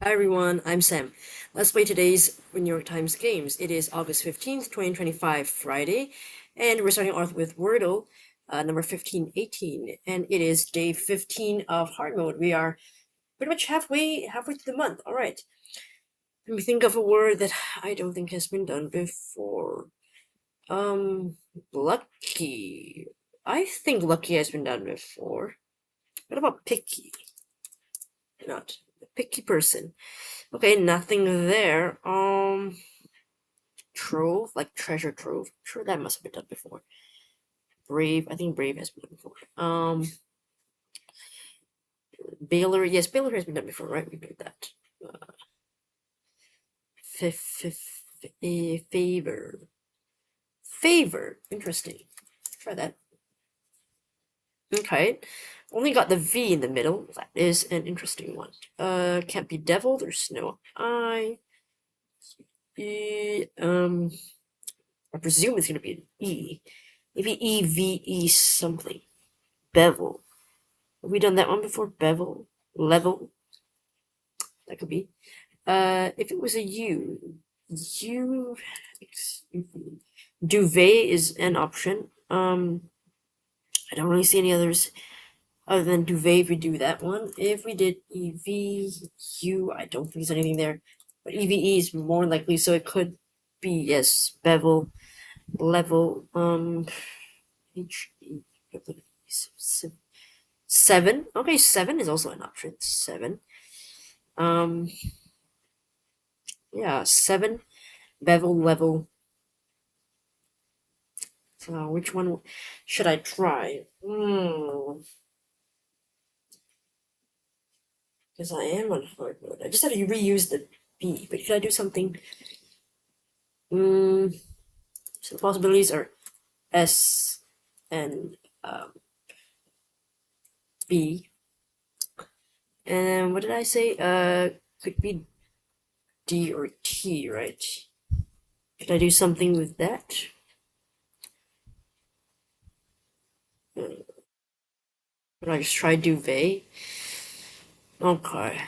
Hi everyone, I'm Sam. Let's play today's New York Times games. It is August 15th, 2025, Friday, and we're starting off with Wordle, number 1518, and it is day 15 of hard mode. We are pretty much halfway through the month. All right. Let me think of a word that I don't think has been done before. Um, lucky. I think lucky has been done before. What about picky? Not a picky person. Okay, nothing there. Trove, like treasure trove. Sure, that must have been done before. Brave, I think brave has been done before. Baylor, yes, Baylor has been done before, right? We did that. Favor, favor. Interesting. Try that. Okay, only got the V in the middle. That is an interesting one. Can't be devil. There's no I. I presume it's gonna be an E. Maybe EVE something. Bevel. Have we done that one before? Bevel? Level? That could be. If it was a U, U, duvet is an option. I don't really see any others other than duvet if we do that one. If we did EVU, I don't think there's anything there. But EVE is more likely, so it could be, yes, bevel, level, seven. Okay, seven is also an option. Seven. Um, yeah, seven, bevel, level. So which one should I try? Because I am on hard mode. I just had to reuse the B, but could I do something? So the possibilities are S and B. And what did I say? Could be D or T, right? Could I do something with that? Could I just try duvet? Okay.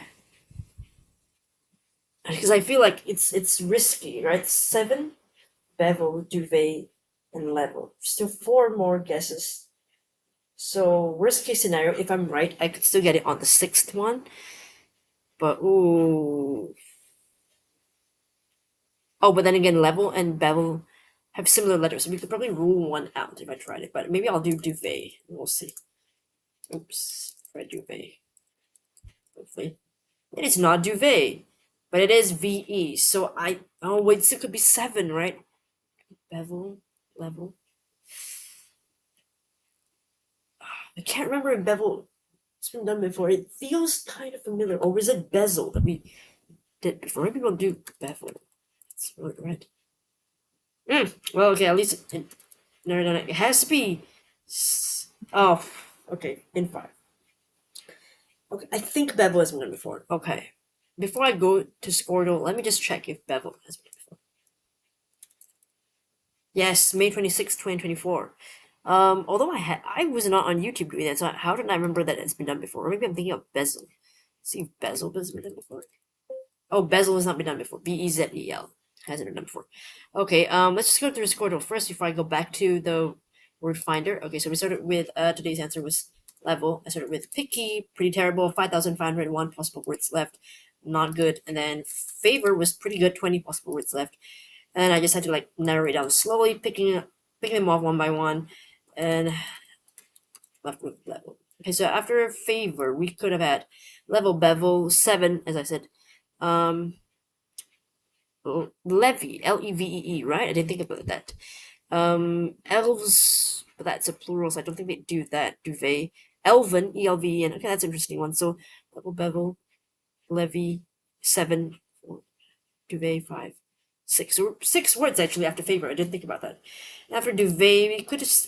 Because I feel like it's risky, right? Seven, bevel, duvet, and level. Still four more guesses. So worst case scenario, if I'm right, I could still get it on the sixth one. But ooh. Oh, but then again, level and bevel have similar letters, so we could probably rule one out if I tried it. But maybe I'll do duvet. We'll see. Oops, try duvet. Hopefully, it is not duvet, but it is VE. So oh wait, so it could be seven, right? Bevel, level. I can't remember if bevel it's been done before. It feels kind of familiar. Or was it bezel that we did before? Maybe we'll do bevel. It's really red. Well, okay, at least no, it has to be. Oh, okay, in five. Okay, I think bevel has been done before. Okay, before I go to Squirtle, let me just check if bevel has been done before. Yes, May 26, 2024. Although I was not on YouTube doing that, so how did I remember that it's been done before? Or maybe I'm thinking of bezel. Let's see if bezel has been done before. Oh, bezel has not been done before. Bezel hasn't been done before. Okay, let's just go through Squirtle first before I go back to the word finder. Okay, so we started with today's answer was level. I started with picky, pretty terrible, 5,501 possible words left, not good. And then favor was pretty good, 20 possible words left. And I just had to like narrow it down slowly, picking them off one by one, and left with level. Okay, so after favor, we could have had level, bevel, seven, as I said. Um, Levee, Levee, right? I didn't think about that. Elves, but that's a plural, so I don't think they do that, do they? Elven, ELVEN. Okay, that's an interesting one. So, level, bevel, levy, seven, four, duvet, five, six. So six words actually after favor. I didn't think about that. After duvet,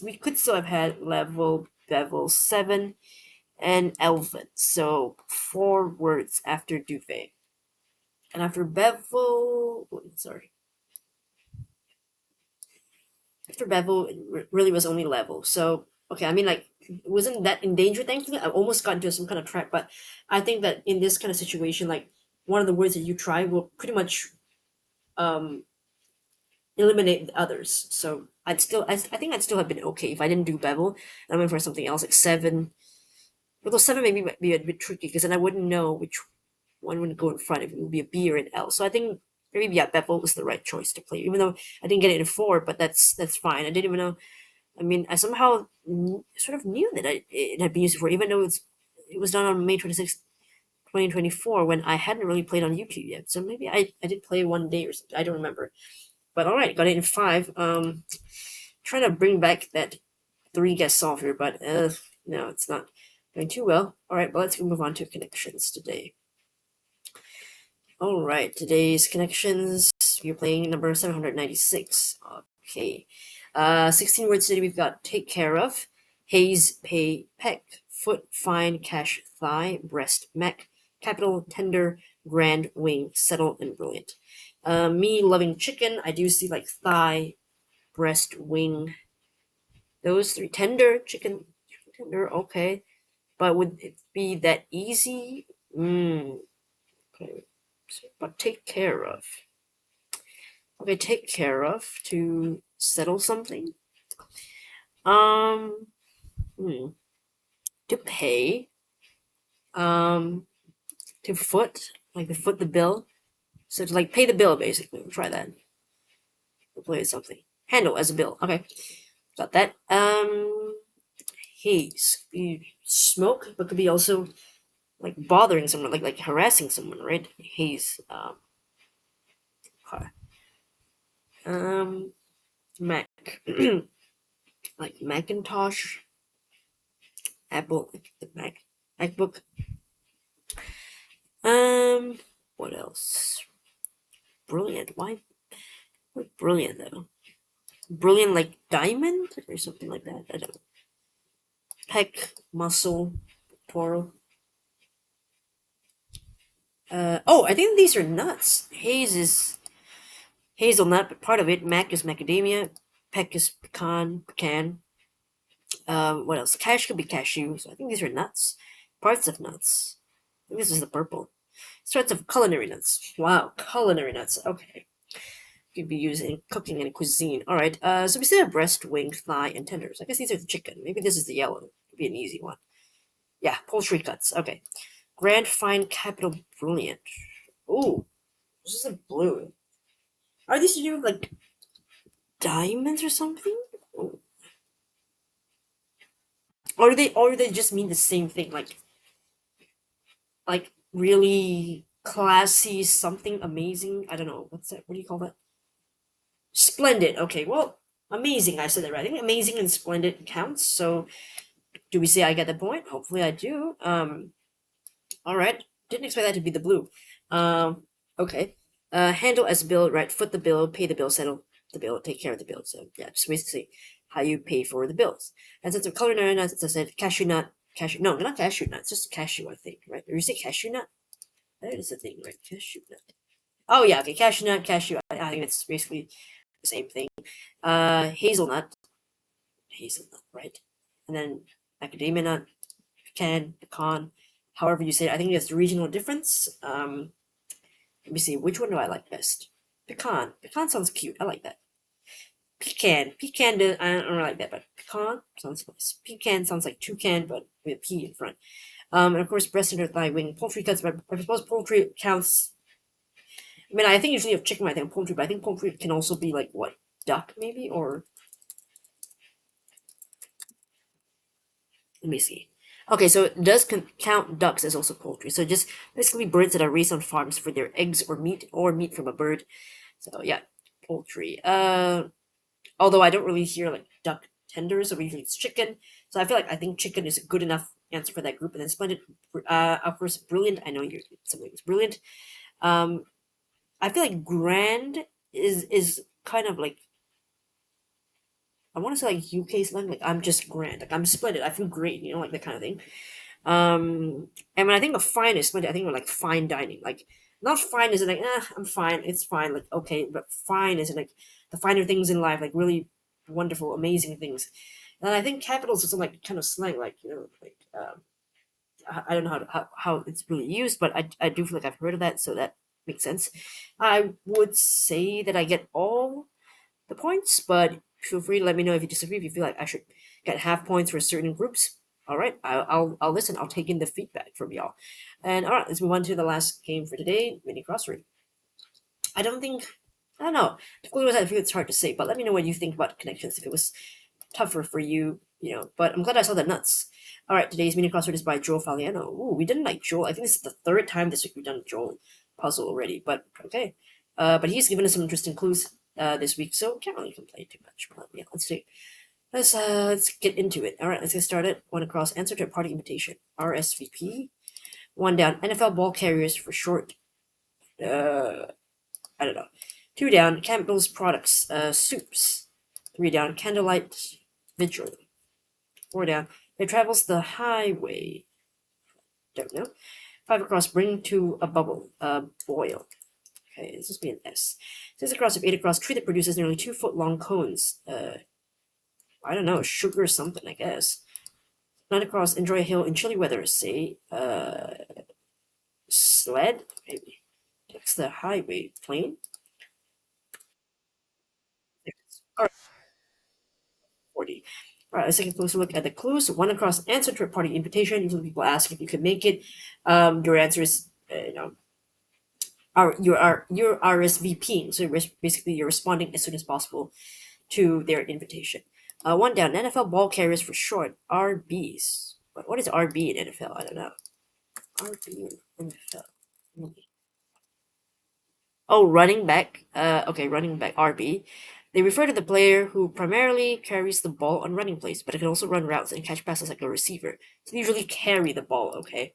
we could still have had level, bevel, seven, and elven. So four words after duvet. And after bevel, sorry. After bevel, it really was only level. So okay, I mean like it wasn't that in danger. Thankfully, I almost got into some kind of trap. But I think that in this kind of situation, like one of the words that you try will pretty much um, eliminate the others. So I think I'd still have been okay if I didn't do bevel. I went for something else like seven. Although seven maybe might be a bit tricky because then I wouldn't know which one would go in front if it would be a B or an L. So I think maybe yeah, bevel was the right choice to play, even though I didn't get it in four. But that's fine. I didn't even know. I mean, I somehow sort of knew that it had been used before, even though it was done on May 26th, 2024, when I hadn't really played on YouTube yet. So maybe I did play one day or something. I don't remember. But all right, got it in five. Trying to bring back that three guess solve here, but no, it's not going too well. All right, but let's move on to connections today. All right, today's connections. You're playing number 796. Okay. 16 words today. We've got take care of, haze, pay, peck, foot, fine, cash, thigh, breast, mech, capital, tender, grand, wing, settle, and brilliant. Me loving chicken, I do see like thigh, breast, wing. Those three. Tender, chicken, tender, okay. But would it be that easy? Okay. But take care of. Okay, take care of to settle something. Um, hmm, to pay. Um, to foot, like the foot the bill. So to like pay the bill, basically. We'll try that. We'll play something. Handle as a bill. Okay, got that. Haze. Smoke, but could be also like bothering someone, like harassing someone, right? Haze. Okay. Mac. Like Macintosh, Apple, like the MacBook. Um, what else? Brilliant. Why? What brilliant though? Brilliant like diamond or something like that. I don't know. Pec, muscle, poro. Oh, I think these are nuts. Haze is hazelnut, but part of it. Mac is macadamia. Peck is pecan. What else? Cash could be cashew. So I think these are nuts. Parts of nuts. I think this is the purple. Sorts of culinary nuts. Wow, culinary nuts. Okay. Could be used in cooking and cuisine. All right. So we said breast, wing, thigh, and tenders. I guess these are the chicken. Maybe this is the yellow. Could be an easy one. Yeah, poultry cuts. Okay. Grand, fine, capital, brilliant. Ooh, this is a blue. Are these to do with like diamonds or something? Ooh. Or do they just mean the same thing? Like really classy, something amazing. I don't know. What's that? What do you call that? Splendid. Okay, well, amazing. I said that right. I think amazing and splendid counts. So, do we say I get the point? Hopefully, I do. All right. Didn't expect that to be the blue. Okay. Handle as bill. Right. Foot the bill. Pay the bill. Settle the bill. Take care of the bill. So yeah, just basically how you pay for the bills. And since of culinary nuts, as I said, cashew nut. Cashew. No, not cashew nut. It's just cashew. I think. Right. Or you say cashew nut? That is the thing, right? Cashew nut. Oh yeah. Okay. Cashew nut. Cashew. I think it's basically the same thing. Hazelnut, right? And then macadamia nut, pecan, however you say it. I think there's a regional difference. Let me see, which one do I like best? Pecan sounds cute. I like that. Pecan, I don't really like that, but pecan sounds nice. Pecan sounds like toucan, but with a P in front. And of course, breast and thigh, wing, poultry cuts, but I suppose poultry counts. I mean, I think usually of chicken, I think poultry, but I think poultry can also be like what, duck maybe, or let me see. Okay, so it does count ducks as also poultry. So just basically birds that are raised on farms for their eggs or meat from a bird. So yeah, poultry. Although I don't really hear like duck tenders, or usually it's chicken. So I think chicken is a good enough answer for that group. And then splendid, of course, brilliant. I know you're something is brilliant. Um, I feel like grand is kind of like I want to say like UK slang. Like I'm just grand. Like I'm splendid. I feel great. Like that kind of thing. And when I think of fine is I think of like fine dining. Like not fine is like I'm fine, it's fine, like okay, but fine is like the finer things in life, like really wonderful, amazing things. And I think capital is also like kind of slang, like like I don't know how it's really used, but I do feel like I've heard of that, so that makes sense. I would say that I get all the points, but feel free to let me know if you disagree. If you feel like I should get half points for certain groups, all right, I'll listen. I'll take in the feedback from y'all. And all right, let's move on to the last game for today, mini crossword. I don't think I don't know. Difficulty I feel it's hard to say, but let me know what you think about connections. If it was tougher for you, you know. But I'm glad I saw the nuts. All right, today's mini crossword is by Joel Faliano. Ooh, we didn't like Joel. I think this is the third time this week we've done Joel puzzle already. But okay. But he's given us some interesting clues this week, so can't really complain too much. But yeah, let's see. Let's get into it. All right, let's get started. One across. Answer to a party invitation. RSVP. One down. NFL ball carriers for short. Uh, I don't know. Two down. Campbell's products. Soups. Three down. Candlelight vigil. Four down. It travels the highway. Don't know. Five across. Bring to a bubble. Boil. Okay, this must be an S. Six across of eight across. Tree that produces nearly 2 foot long cones. I don't know. Sugar or something, I guess. Nine across. Enjoy a hill in chilly weather. Say, sled. Maybe. Takes the highway. Plane. All right, 40. All right, let's take a closer look at the clues. One across. Answer to a party invitation. Usually people ask if you could make it. Your answer is, you're RSVPing, so basically you're responding as soon as possible to their invitation. One down, NFL ball carriers for short, RBs. What is RB in NFL? I don't know. RB in NFL. Oh, running back. Okay, running back RB. They refer to the player who primarily carries the ball on running plays, but it can also run routes and catch passes like a receiver. So they usually carry the ball. Okay,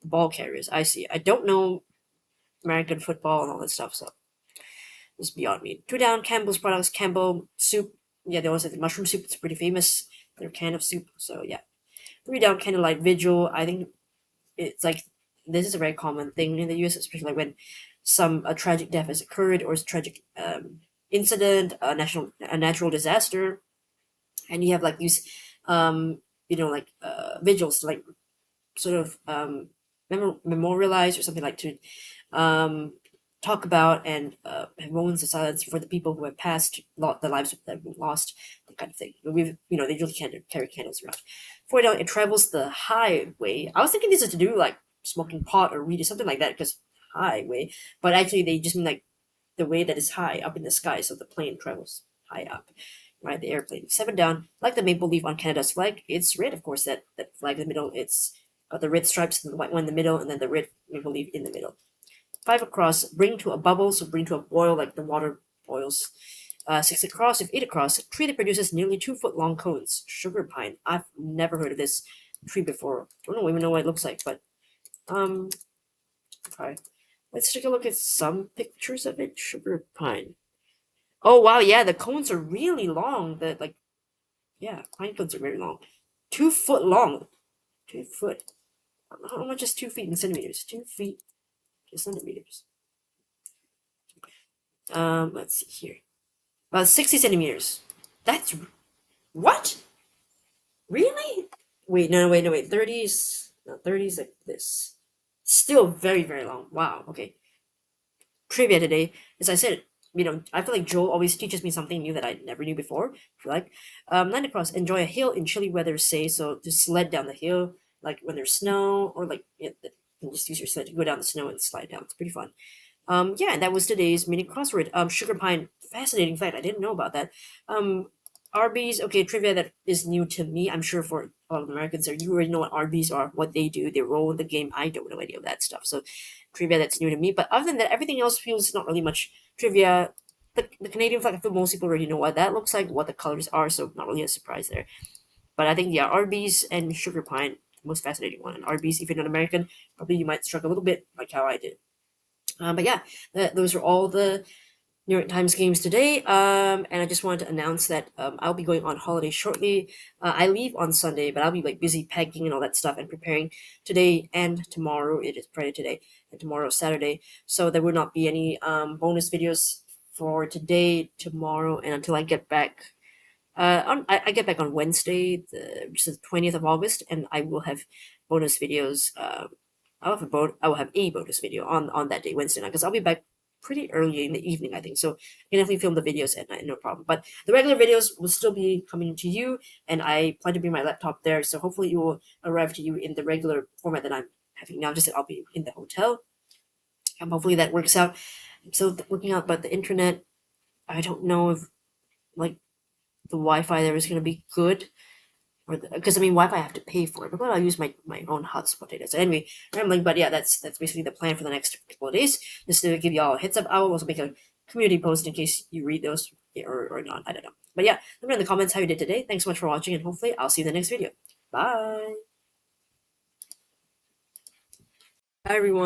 ball carriers. I see. I don't know American football and all that stuff, so it's beyond me. Two down, Campbell's products, Campbell soup. Yeah, they also have the mushroom soup. It's pretty famous. Their can of soup. So yeah. Three down, candlelight vigil. I think it's like this is a very common thing in the U.S., especially when some a tragic death has occurred or a tragic incident, a natural disaster, and you have like these vigils to like sort of memorialize or something like to um, talk about and have moments of silence for the people who have passed, the lives that have been lost, that kind of thing. They usually can't carry candles around. For now, it travels the highway. I was thinking this is to do like smoking pot or weed or something like that because highway, but actually they just mean like the way that is high up in the sky, so the plane travels high up. Right, the airplane. Seven down, like the maple leaf on Canada's flag. It's red, of course. That flag in the middle. It's got the red stripes and the white one in the middle, and then the red maple leaf in the middle. Five across, bring to a bubble, so bring to a boil like the water boils. Six across, if eight across, tree that produces nearly 2 foot long cones. Sugar pine. I've never heard of this tree before. I don't even know what it looks like, but um, okay. Let's take a look at some pictures of it. Sugar pine. Oh wow, yeah, the cones are really long. Yeah, pine cones are very long. 2 foot long. 2 foot. How much is 2 feet in centimeters? 2 feet in centimeters. Let's see here. About 60 centimeters. That's what? Really? Wait, no, wait, no, wait. 30s. No, 30s like this. Still very, very long. Wow. Okay. Trivia today. As I said, I feel like Joel always teaches me something new that I never knew before. I feel like. Land across. Enjoy a hill in chilly weather, say. So to sled down the hill, like when there's snow, or like, you can just use your sled to go down the snow and slide down. It's pretty fun. Yeah, and that was today's mini crossword. Sugar pine, fascinating fact. I didn't know about that. Arby's, okay, trivia that is new to me. I'm sure for a lot of Americans, there you already know what Arby's are, what they do, their role in the game. I don't know any of that stuff. So trivia that's new to me. But other than that, everything else feels not really much trivia. The Canadian flag, I feel most people already know what that looks like, what the colors are, so not really a surprise there. But I think yeah, Arby's and Sugar Pine, most fascinating one. And Arby's, if you're not American, probably you might struggle a little bit, like how I did. But yeah, those are all the New York Times games today. And I just wanted to announce that I'll be going on holiday shortly. I leave on Sunday, but I'll be like busy packing and all that stuff and preparing today and tomorrow. It is Friday today, and tomorrow Saturday. So there will not be any bonus videos for today, tomorrow, and until I get back. I get back on Wednesday, which is the 20th of August, and I will have bonus videos. I will have a bonus video on that day, Wednesday night, because I'll be back pretty early in the evening, I think. So I can definitely film the videos at night, no problem. But the regular videos will still be coming to you, and I plan to bring my laptop there. So hopefully it will arrive to you in the regular format that I'm having now. Just that I'll be in the hotel. Hopefully that works out. So working out, but the internet, I don't know if like the Wi-Fi there is going to be good, or because I mean Wi-Fi I have to pay for it, but I'll use my own hotspot data. So anyway, rambling, but yeah, that's basically the plan for the next couple of days. Just to give y'all a heads up, I will also make a community post in case you read those, or not. I don't know, but yeah, let me know in the comments how you did today. Thanks so much for watching, and hopefully I'll see you in the next video. Bye. Hi everyone.